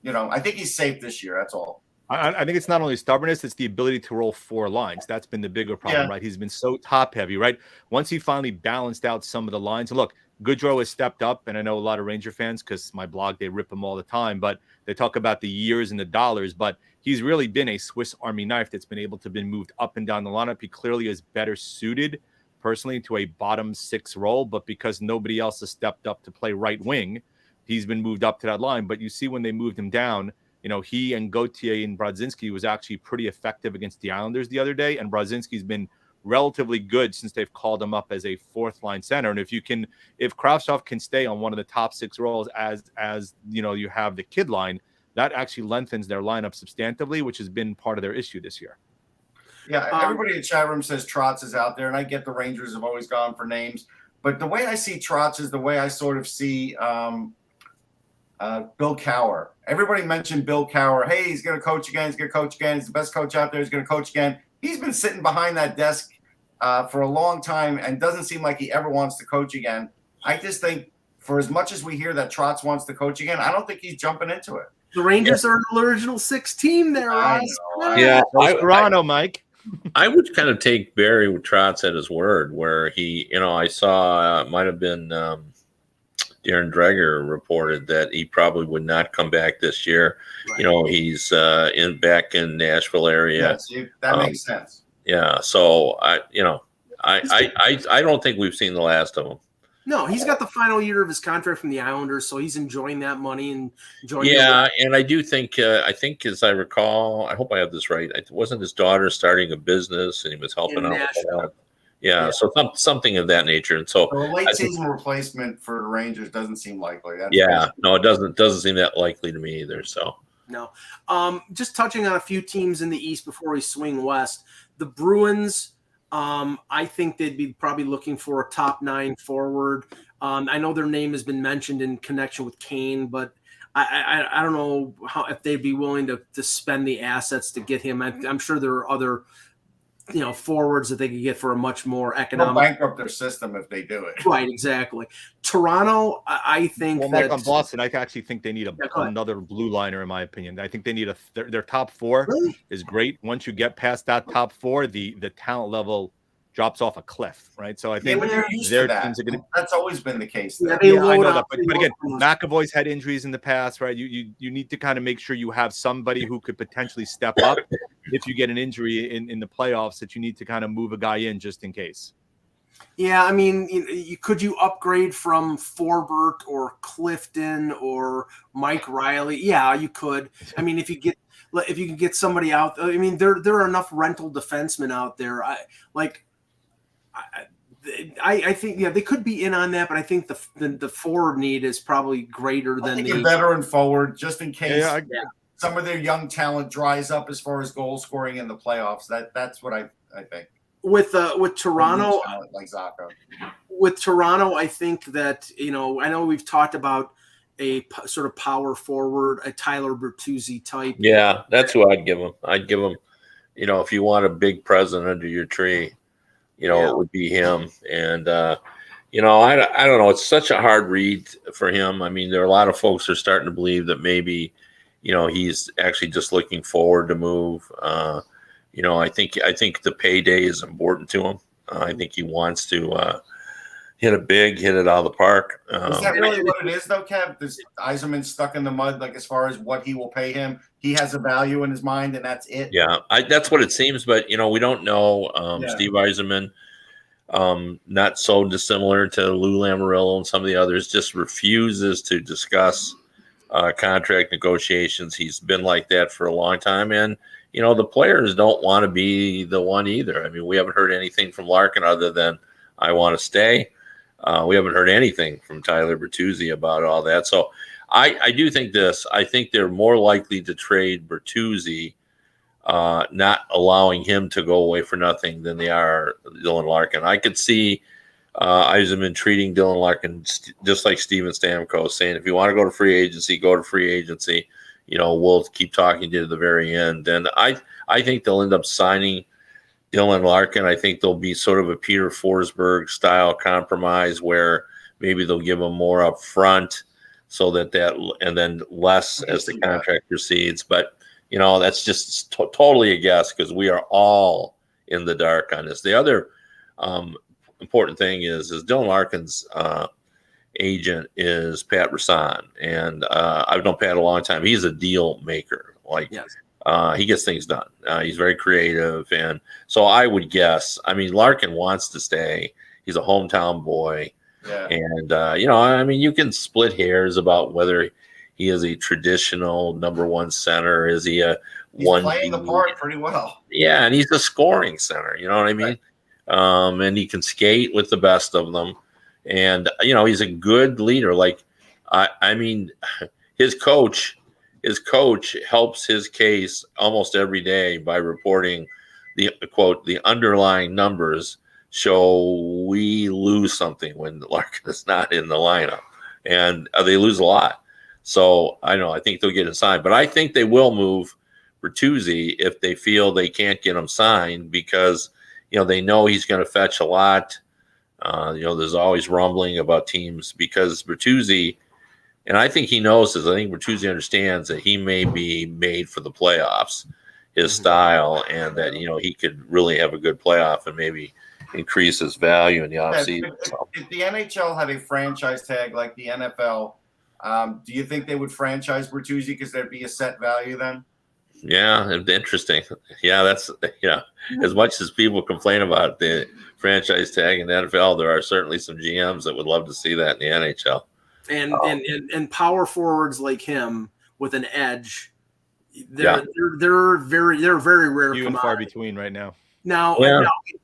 I think he's safe this year. That's all. I think it's not only stubbornness, it's the ability to roll 4 lines. That's been the bigger problem, right? He's been so top heavy, right? Once he finally balanced out some of the lines, and look, Goodrow has stepped up, and I know a lot of Ranger fans, because my blog, they rip him all the time, but they talk about the years and the dollars, but he's really been a Swiss Army knife that's been able to be moved up and down the lineup. He clearly is better suited, personally, to a bottom 6 role, but because nobody else has stepped up to play right wing, he's been moved up to that line. But you see when they moved him down, he and Gauthier and Brodzinski was actually pretty effective against the Islanders the other day, and Brodzinski's been relatively good since they've called him up as a 4th-line center. And if Kravtsov can stay on one of the top 6 roles as you have the kid line, that actually lengthens their lineup substantively, which has been part of their issue this year. Yeah, everybody in the chat room says Trotz is out there, and I get the Rangers have always gone for names. But the way I see Trotz is the way I sort of see Bill Cowher. Everybody mentioned Bill Cowher. Hey, he's going to coach again. He's going to coach again. He's the best coach out there. He's going to coach again. He's been sitting behind that desk for a long time and doesn't seem like he ever wants to coach again. I just think for as much as we hear that Trotz wants to coach again, I don't think he's jumping into it. The Rangers are the original 6 team there, Ross. Yeah, Toronto, Mike. I would kind of take Barry Trotz at his word, where he, I saw might have been Darren Dreger reported that he probably would not come back this year. Right. He's back in Nashville area. Yeah, see, that makes sense. Yeah, so I don't think we've seen the last of him. No, he's got the final year of his contract from the Islanders, so he's enjoying that money and enjoying. Yeah, and I do think as I recall, I hope I have this right. It wasn't his daughter starting a business, and he was helping out with that. Yeah, so something of that nature. And so a late season replacement for the Rangers doesn't seem likely. No, it doesn't seem that likely to me either. So no, just touching on a few teams in the East before we swing west. The Bruins. I think they'd be probably looking for a top 9 forward. I know their name has been mentioned in connection with Kane, but I don't know if they'd be willing to spend the assets to get him. I'm sure there are other forwards that they could get for a much more economic. They'll bankrupt their system if they do it. Right, exactly. Toronto, I think. Well, Mike, on Boston, I actually think they need another blue liner, in my opinion. I think they need their top 4 is great. Once you get past that top 4, the talent level drops off a cliff, right? So I think their teams are going to. That's always been the case. Yeah, I know that, but again, McAvoy's had injuries in the past, right? You need to kind of make sure you have somebody who could potentially step up if you get an injury in the playoffs, that you need to kind of move a guy in just in case. Yeah, I mean, could you upgrade from Forbert or Clifton or Mike Riley? Yeah, you could. I mean, if you can get somebody out, I mean, there are enough rental defensemen out there. I think they could be in on that, but I think the forward need is probably greater than a veteran forward, just in case some of their young talent dries up as far as goal scoring in the playoffs. That's what I think. With Toronto, like Zacha. With Toronto, I think that I know we've talked about a sort of power forward, a Tyler Bertuzzi type. Yeah, that's who I'd give him. If you want a big present under your tree, it would be him. And I don't know. It's such a hard read for him. I mean, there are a lot of folks who are starting to believe that maybe he's actually just looking forward to move. I think the payday is important to him. I think he wants to hit it out of the park. Is that really what it is, though, Kev? Is Yzerman stuck in the mud, like as far as what he will pay him? He has a value in his mind, and that's it. Yeah, that's what it seems. But we don't know. Steve Yzerman, not so dissimilar to Lou Lamoriello and some of the others, just refuses to discuss contract negotiations. He's been like that for a long time, and the players don't want to be the one either. I mean, we haven't heard anything from Larkin other than I want to stay. We haven't heard anything from Tyler Bertuzzi about all that. So I do think this. I think they're more likely to trade Bertuzzi, not allowing him to go away for nothing, than they are Dylan Larkin. I could see Yzerman treating Dylan Larkin just like Steven Stamkos, saying, if you want to go to free agency, go to free agency. We'll keep talking to you to the very end. And I think they'll end up signing Dylan Larkin. I think there'll be sort of a Peter Forsberg style compromise where maybe they'll give him more up front so that and then less as the contract proceeds. But, that's just totally a guess because we are all in the dark on this. The other important thing is Dylan Larkin's agent is Pat Rasan, and I've known Pat a long time. He's a deal maker. He gets things done. He's very creative, and so I would guess. I mean, Larkin wants to stay. He's a hometown boy, and you can split hairs about whether he is a traditional number one center. Is he he's playing the part pretty well? Yeah, and he's a scoring center. You know what I mean? Right. And he can skate with the best of them. And, he's a good leader. His coach helps his case almost every day by reporting the underlying numbers show we lose something when Larkin is not in the lineup, and they lose a lot. So I think they'll get it signed, but I think they will move Bertuzzi if they feel they can't get him signed because, they know he's going to fetch a lot. There's always rumbling about teams because Bertuzzi, and I think he knows this. I think Bertuzzi understands that he may be made for the playoffs, his style, and that he could really have a good playoff and maybe increase his value in the offseason. If the NHL had a franchise tag like the NFL, do you think they would franchise Bertuzzi because there'd be a set value then? Yeah, interesting. Yeah, that's as much as people complain about the franchise tag in the NFL, there are certainly some GMs that would love to see that in the NHL. And power forwards like him with an edge, they're very rare. Few and far between right now. Now,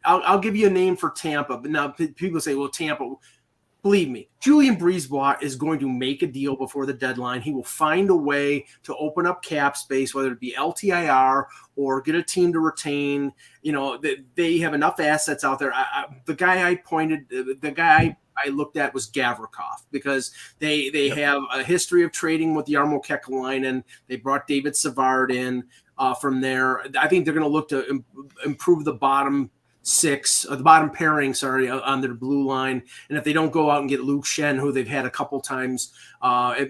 I'll give you a name for Tampa, but now people say, well, Tampa. Believe me, Julien BriseBois is going to make a deal before the deadline. He will find a way to open up cap space, whether it be LTIR or get a team to retain. They have enough assets out there. The guy I looked at was Gavrikov because they have a history of trading with Jarmo Kekalainen. They brought David Savard in from there. I think they're going to look to improve the bottom pairing, on their blue line. And if they don't go out and get Luke Shen, who they've had a couple times,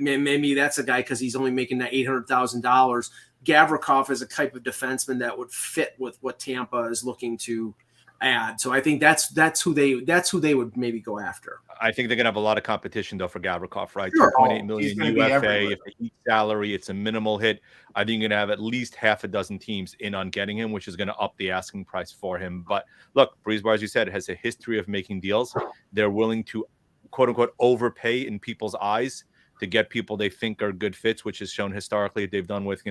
maybe that's a guy because he's only making that $800,000. Gavrikov is a type of defenseman that would fit with what Tampa is looking to add. So I think that's who they would maybe go after. I think they're going to have a lot of competition, though, for Gavrikov, right? Sure. 2.8 million UFA. If they eat salary, it's a minimal hit. I think you're going to have at least half a dozen teams in on getting him, which is going to up the asking price for him. But look, BriseBois, as you said, has a history of making deals. They're willing to, quote unquote, overpay in people's eyes to get people they think are good fits, which is shown historically. They've done with,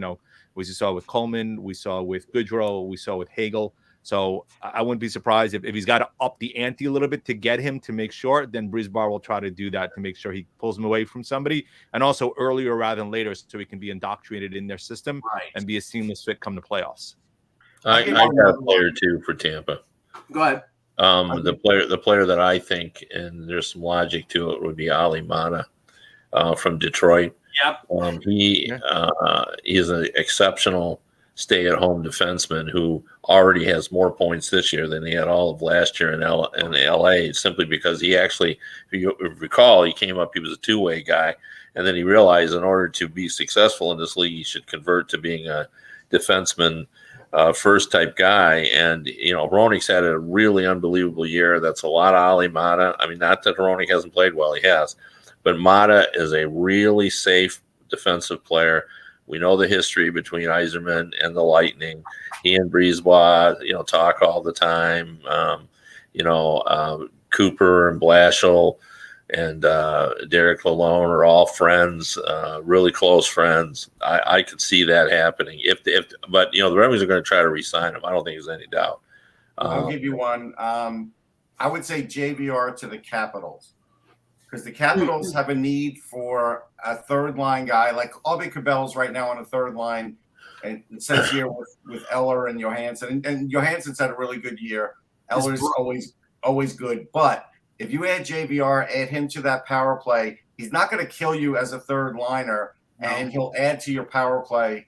we saw with Coleman, we saw with Goodrow, we saw with Hagel. So I wouldn't be surprised if he's got to up the ante a little bit to get him to make sure, then BriseBois will try to do that to make sure he pulls him away from somebody, and also earlier rather than later so he can be indoctrinated in their system and be a seamless fit come the playoffs. I got a player too for Tampa. Go ahead. The player that I think, and there's some logic to it, would be Ali Mata from Detroit. Yep. He's an exceptional stay-at-home defenseman who already has more points this year than he had all of last year in LA, simply because he actually, if you recall, he came up, he was a two-way guy, and then he realized in order to be successful in this league, he should convert to being a defenseman first type guy. And, Hronik's had a really unbelievable year. That's a lot of Ali Mata. I mean, not that Hronik hasn't played well, he has, but Mata is a really safe defensive player. We know the history between Yzerman and the Lightning. He and BriseBois, talk all the time. Cooper and Blashill and Derek Lalonde are all friends, really close friends. I could see that happening. But the Red Wings are going to try to re-sign him. I don't think there's any doubt. I'll give you one. I would say JVR to the Capitals. Because the Capitals have a need for a third line guy, like Aubé Cabell's right now on a third line. And it says here with Eller and Johansson. And Johansson's had a really good year. Eller's always good. But if you add JVR, add him to that power play, he's not going to kill you as a third liner, and he'll add to your power play.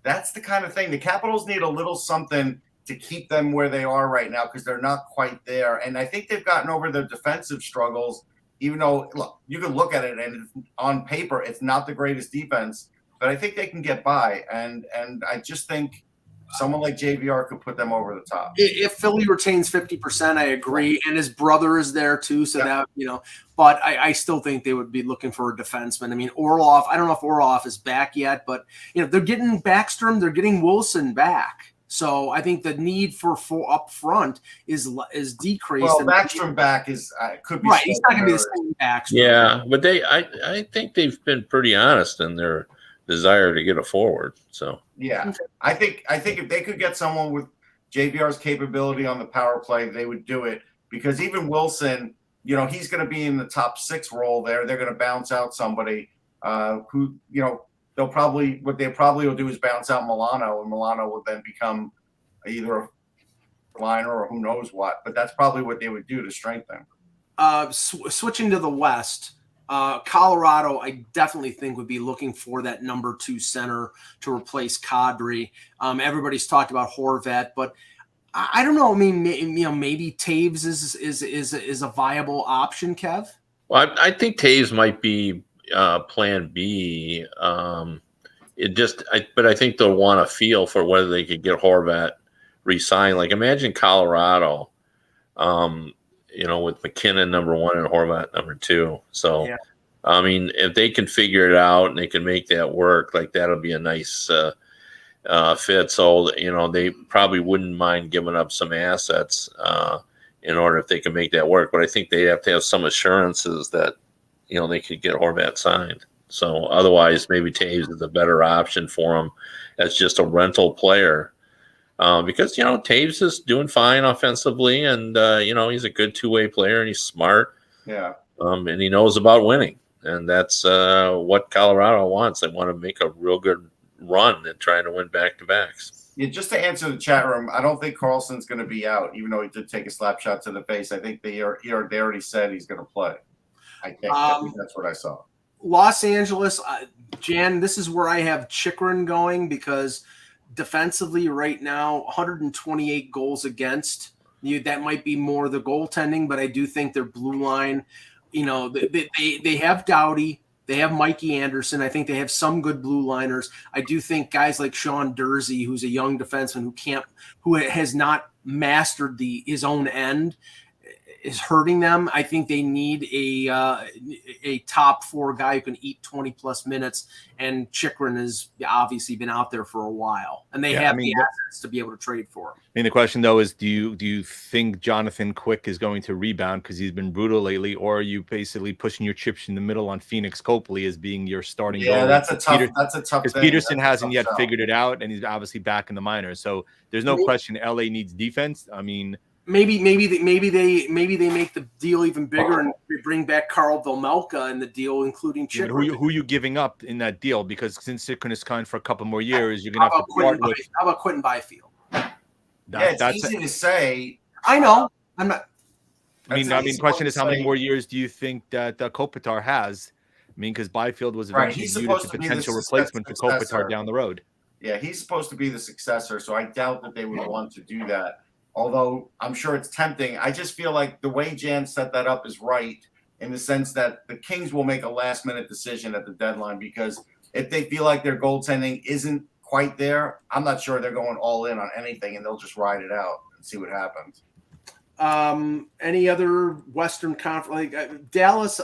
That's the kind of thing. The Capitals need a little something to keep them where they are right now because they're not quite there. And I think they've gotten over their defensive struggles. Even though, look, you can look at it and on paper, it's not the greatest defense, but I think they can get by. And I just think someone like JVR could put them over the top. If Philly retains 50%, I agree. And his brother is there too. So that, but I still think they would be looking for a defenseman. I mean, Orlov, I don't know if Orlov is back yet, but, they're getting Backstrom, they're getting Wilson back. So I think the need for up front is decreased. Well, Backstrom back is could be right. He's not going to be the same Backstrom. Yeah, but I think they've been pretty honest in their desire to get a forward. So yeah, I think if they could get someone with JVR's capability on the power play, they would do it. Because even Wilson, he's going to be in the top 6 role there. They're going to bounce out somebody who what they probably will do is bounce out Milano, and Milano will then become either a liner or who knows what. But that's probably what they would do to strengthen. Switching to the West, Colorado, I definitely think would be looking for that number 2 center to replace Kadri. Everybody's talked about Horvat, but I don't know. I mean, maybe Taves is a viable option, Kev. Well, I think Taves might be plan B. But I think they'll want to feel for whether they could get Horvat re-signed. Like, imagine Colorado, with McKinnon number 1 and Horvat number 2. So, yeah. I mean, if they can figure it out and they can make that work, like that'll be a nice fit. So, they probably wouldn't mind giving up some assets in order if they can make that work. But I think they have to have some assurances that, they could get Horvat signed. So otherwise, maybe Taves is a better option for him as just a rental player. Because, Taves is doing fine offensively and, he's a good two-way player and he's smart. Yeah. And he knows about winning. And that's what Colorado wants. They want to make a real good run and trying to win back-to-backs. Yeah, just to answer the chat room, I don't think Carlson's going to be out, even though he did take a slap shot to the face. I think they already said he's going to play. I think that's what I saw. Los Angeles, Jan, this is where I have Chychrun going because defensively right now, 128 goals against. That might be more the goaltending, but I do think their blue line, they have Doughty, they have Mikey Anderson. I think they have some good blue liners. I do think guys like Sean Dursey, who's a young defenseman who has not mastered his own end, is hurting them. I think they need a top 4 guy who can eat 20+ minutes, and Chychrun has obviously been out there for a while, and they have the assets to be able to trade for him. I mean, the question though is, do you think Jonathan Quick is going to rebound because he's been brutal lately, or are you basically pushing your chips in the middle on Phoenix Copley as being your starting? Yeah, goalie? that's a tough. Because Peterson hasn't yet figured it out, and he's obviously back in the minors, so there's no question LA needs defense. I mean. Maybe they make the deal even bigger and bring back Carl Vejmelka in the deal, including Chychrun. Who are you giving up in that deal? Because since Chychrun is kind for a couple more years, you're going to have to part with. How about Quentin Byfield? It's easy to say. I know. I'm not. The question is, how many more years do you think that Kopitar has? I mean, because Byfield was eventually viewed as a potential replacement for Kopitar down the road. Yeah, he's supposed to be the successor, so I doubt that they would want to do that. Although I'm sure it's tempting. I just feel like the way Jan set that up is right in the sense that the Kings will make a last-minute decision at the deadline because if they feel like their goaltending isn't quite there, I'm not sure they're going all in on anything, and they'll just ride it out and see what happens. Any other Western Conference? Dallas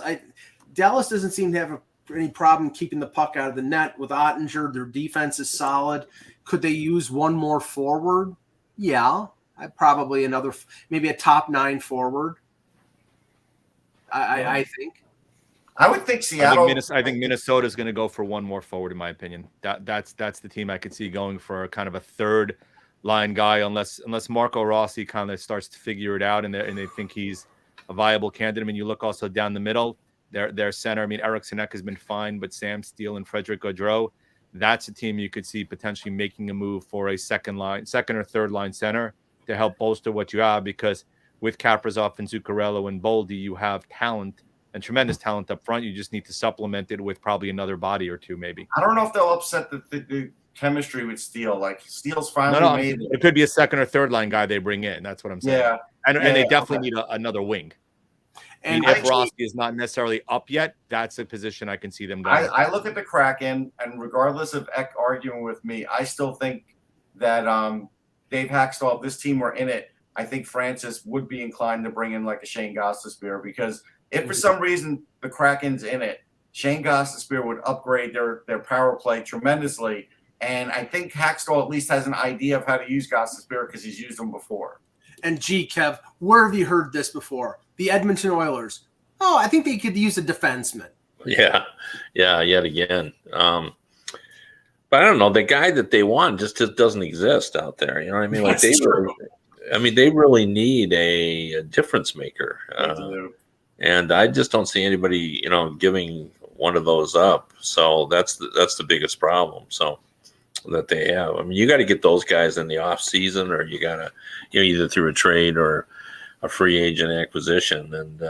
doesn't seem to have any problem keeping the puck out of the net with Ottinger. Their defense is solid. Could they use one more forward? Yeah. Probably maybe a top 9 forward. I think. I would think Seattle. I think Minnesota is going to go for one more forward, in my opinion. That's the team I could see going for kind of a third line guy, unless Marco Rossi kind of starts to figure it out and they think he's a viable candidate. I mean, you look also down the middle. Their center. I mean, Eric Sinek has been fine, but Sam Steele and Frederick Gaudreau, that's a team you could see potentially making a move for a second or third line center to help bolster what you have, because with Kaprizov and Zuccarello and Boldy, you have talent and tremendous talent up front. You just need to supplement it with probably another body or two, maybe. I don't know if they'll upset the chemistry with Steele. Like Steele's finally made it. It could be a second or third line guy they bring in. That's what I'm saying. Yeah. And they definitely need another wing. And if Rossi is not necessarily up yet, that's a position I can see them going. I look at the Kraken, and regardless of Eck arguing with me, I still think that Dave Hackstall, if this team were in it, I think Francis would be inclined to bring in like a Shane Gostisbehere, because if for some reason the Kraken's in it, Shane Gostisbehere would upgrade their power play tremendously. And I think Hackstall at least has an idea of how to use Gostisbehere because he's used them before. And gee, Kev, where have you heard this before? The Edmonton Oilers. Oh, I think they could use a defenseman. Yeah, yet again. But I don't know. The guy that they want just doesn't exist out there. You know what I mean? Like they really need a difference maker. And I just don't see anybody, giving one of those up. So that's the biggest problem. So that they have. I mean, you got to get those guys in the off season, or you got to, either through a trade or a free agent acquisition. And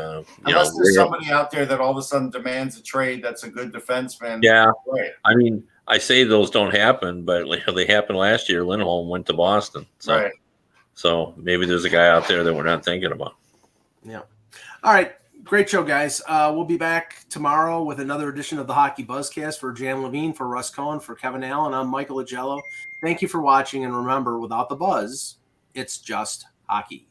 unless there's somebody out there that all of a sudden demands a trade that's a good defenseman. Yeah, right. I mean, I say those don't happen, but they happened last year. Lindholm went to Boston. So, right. So maybe there's a guy out there that we're not thinking about. Yeah. All right. Great show, guys. We'll be back tomorrow with another edition of the Hockey Buzzcast. For Jan Levine, for Russ Cohen, for Kevin Allen, I'm Michael Agello. Thank you for watching, and remember, without the buzz, it's just hockey.